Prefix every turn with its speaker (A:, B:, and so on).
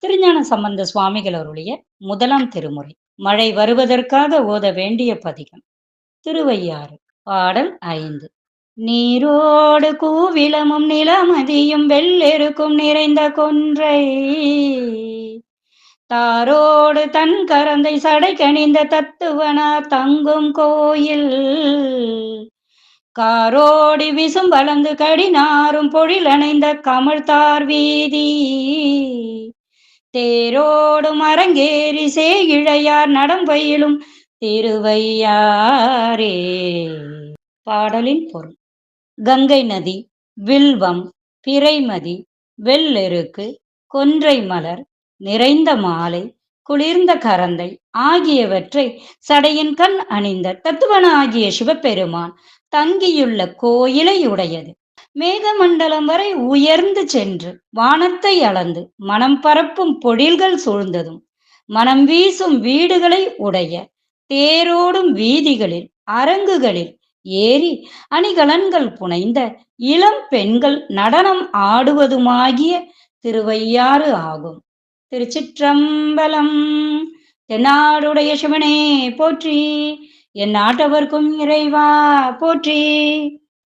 A: திருஞான சம்பந்த சுவாமிகள் அருளிய முதலாம் திருமுறை. மழை வருவதற்காக ஓத வேண்டிய பதிகம். திருவையாறு. பாடல் 5. நீரோடு கூவிலமும் நிலமதியும் வெள்ளெருக்கும் நிறைந்த கொன்றை தாரோடு தன் கரந்தை சடை கணிந்த தத்துவனார் தங்கும் கோயில் காரோடி விசும் வளர்ந்து கடினாரும் பொழிலணைந்த கமிழ்த்தார் வீதி தேரோடும் அரங்கேறி சேயிழையார் நடம்பயிலும் திருவையாரே. பாடலின் பொருள். கங்கை நதி, வில்வம், பிறைமதி, வெள்ளெருக்கு, கொன்றை மலர், நிறைந்த மாலை, குளிர்ந்த கரந்தை ஆகியவற்றை சடையின் கண் அணிந்த தத்துவன ஆகிய சிவபெருமான் தங்கியுள்ள கோயிலை உடையது. மேகமண்டலம் வரை உயர்ந்து சென்று வானத்தை அளந்து மனம் பரப்பும் பொழில்கள் சூழ்ந்ததும் மனம் வீசும் வீடுகளை உடைய தேரோடும் வீதிகளில் அரங்குகளில் ஏறி அணிகலன்கள் புனைந்த இளம் பெண்கள் நடனம் ஆடுவதுமாகிய திருவையாறு ஆகும். திருச்சிற்றம்பலம். தென்னாடுடைய சிவனே போற்றி, என் நாட்டவர்க்கும் இறைவா போற்றி.